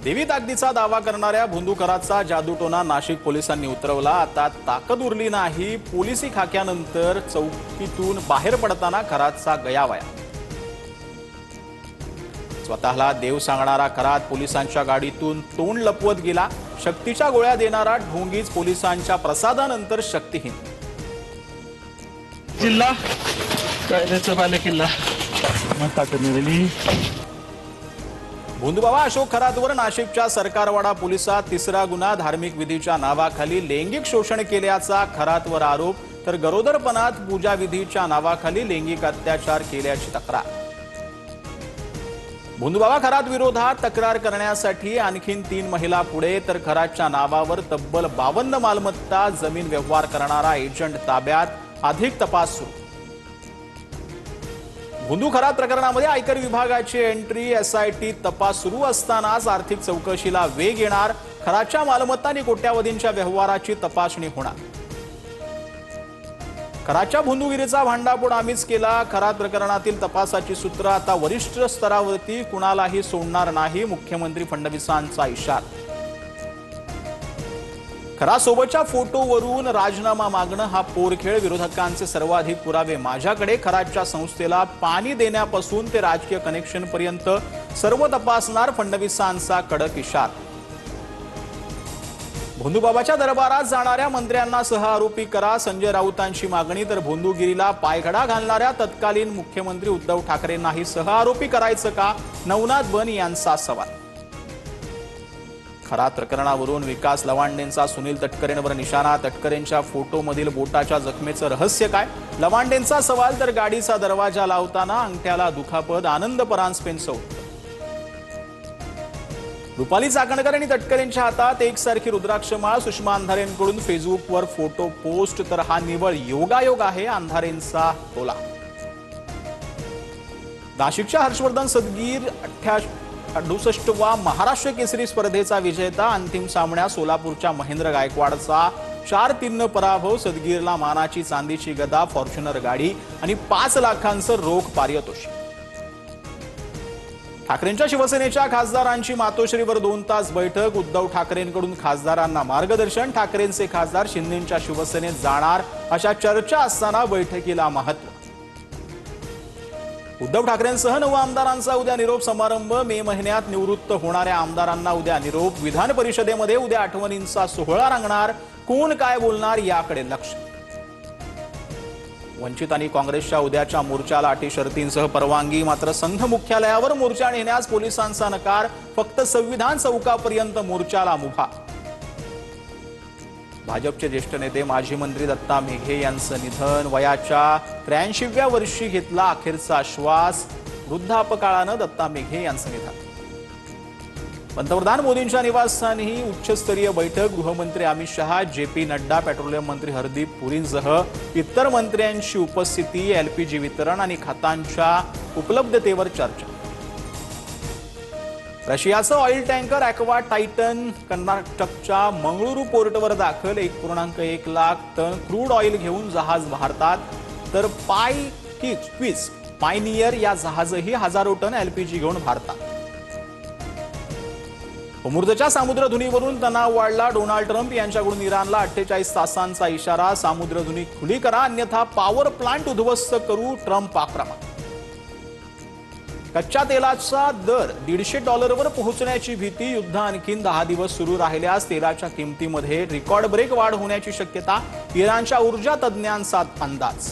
देवी ताकदीचा दावा करणाऱ्या भोंदूकराचा जादूटोना नाशिक पोलिसांनी उतरवला। आता ताकद उरली नाही। पोलिसी खाक्यानंतर चौकीतून बाहेर पडताना खरातचा गयावया। स्वतःला देव सांगणारा खरात पोलिसांच्या गाडीतून तोंड लपवत गेला। शक्तीच्या गोळ्या देणारा ढोंगीच पोलिसांच्या प्रसादानंतर शक्तिहीन। जिल्हा कायद्याचा बालेकिल्ला मग ताकद मिळाली। भोंदूबाबा अशोक खरातवर नाशिकच्या सरकारवाडा पोलिसात तिसरा गुन्हा। धार्मिक विधीच्या नावाखाली लैंगिक शोषण केल्याचा खरातवर आरोप, तर गरोदरपणात पूजा विधीच्या नावाखाली लैंगिक अत्याचार केल्याची तक्रार। भोंदूबाबा खरात विरोधात तक्रार करण्यासाठी आणखीन 3 महिला पुढे, तर खरातच्या नावावर तब्बल 52 मालमत्ता जमीन व्यवहार करणारा एजंट ताब्यात। अधिक तपास सुरू। भोंदू खरात प्रकरणामध्ये आयकर विभागाची एंट्री। एसआयटी तपास सुरू असतानाच आर्थिक चौकशीला वेग येणार। खरातच्या मालमत्ता आणि कोट्यावधींच्या व्यवहाराची तपासणी होणार। खरातच्या भोंदूगिरीचा भांडाफोड आम्हीच केला। खरात प्रकरणातील तपासाची सूत्र आता वरिष्ठ स्तरावरती, कुणालाही सोडणार नाही, मुख्यमंत्री फडणवीसांचा इशारा। खरातसोबतच्या फोटोवरून राजीनामा मागणं हा पोरखेळ। विरोधकांचे सर्वाधिक पुरावे माझ्याकडे। खरातच्या संस्थेला पाणी देण्यापासून ते राजकीय कनेक्शन पर्यंत सर्व तपासणार, फडणवीसांचा कडक इशारा। भोंदूबाबाच्या दरबारात जाणाऱ्या मंत्र्यांना सहआरोपी करा, संजय राऊतांची मागणी। तर भोंदूगिरीला पायघडा घालणाऱ्या तत्कालीन मुख्यमंत्री उद्धव ठाकरेंनाही सहआरोपी करायचं का, नवनाथ बन यांचा सवाल। खरात प्रकरणावरून विकास लवांडेंचा सुनील तटकरेंवर निशाणा। तटकरेंच्या फोटोमधील बोटाच्या जखमेचं रहस्य काय, लवांडेंचा सवाल। तर गाडीचा दरवाजा लावताना अंगठ्याला दुखापत, आनंद परांजपेंचं उत्तर। रुपाली चाकणकर आणि तटकरेंच्या हातात एकसारखी रुद्राक्ष माळ। सुषमा अंधारेंकडून फेसबुकवर फोटो पोस्ट, तर हा निव्वळ योगायोग आहे, अंधारेंचा टोला। नाशिकच्या हर्षवर्धन सदगीर 68वा महाराष्ट्र केसरी स्पर्धेचा विजेता। अंतिम सामन्यात सोलापूरच्या महेंद्र गायकवाडचा 4-3 पराभव। सदगीरला मानाची चांदीची गदा, फॉर्च्युनर गाडी आणि 5 लाखांचं रोख पारितोषिक। ठाकरेंच्या शिवसेनेच्या खासदारांची मातोश्रीवर 2 तास बैठक। उद्धव ठाकरेंकडून खासदारांना मार्गदर्शन। ठाकरेंचे खासदार शिंदेंच्या शिवसेनेत जाणार अशा चर्चा असताना बैठकीला महत्त्व। उद्धव ठाकरेंसह 9 आमदारांचा उद्या निरोप समारंभ। मे महिन्यात निवृत्त होणाऱ्या आमदारांना उद्या निरोप। विधान परिषदेमध्ये उद्या आठवणींचा सोहळा रंगणार। कोण काय बोलणार याकडे लक्ष। वंचित आणि काँग्रेसच्या उद्याच्या मोर्चाला अटी शर्तींसह परवानगी, मात्र संघ मुख्यालयावर मोर्चा नेण्यास पोलिसांचा नकार। फक्त संविधान चौकापर्यंत मोर्चाला मुभा। भाजपचे ज्येष्ठ नेते माजी मंत्री दत्ता मेघे यांचं निधन। वयाच्या 83व्या वर्षी घेतला अखेरचा श्वास। वृद्धापकाळानं दत्ता मेघे यांचं निधन। पंतप्रधान मोदींच्या निवासस्थानी उच्चस्तरीय बैठक। गृहमंत्री अमित शहा, जेपी नड्डा, पेट्रोलियम मंत्री हरदीप पुरींसह इतर मंत्र्यांची उपस्थिती। एलपीजी वितरण आणि खतांच्या उपलब्धतेवर चर्चा। रशियाचं ऑइल टँकर ॲक्वा टायटन कर्नाटकच्या मंगळुरू पोर्टवर दाखल। 1.1 लाख टन क्रूड ऑइल घेऊन जहाज भारतात, तर पायनियर या जहाजही हजारो टन एलपीजी घेऊन भारतात। होर्मुझच्या सामुद्रधुनीवरून तणाव वाढला। डोनाल्ड ट्रम्प यांच्याकडून इराणला 48 तासांचा इशारा। सामुद्रधुनी खुली करा, अन्यथा पॉवर प्लांट उद्ध्वस्त करू, ट्रम्प आक्रमक। कच्च्या तेलाचा दर $150वर पोहोचण्याची भीती। युद्ध आणखीन 10 दिवस सुरू राहिल्यास तेलाच्या किमतीमध्ये रेकॉर्ड ब्रेक वाढ होण्याची शक्यता। इराणच्या ऊर्जा तज्ज्ञांचा अंदाज।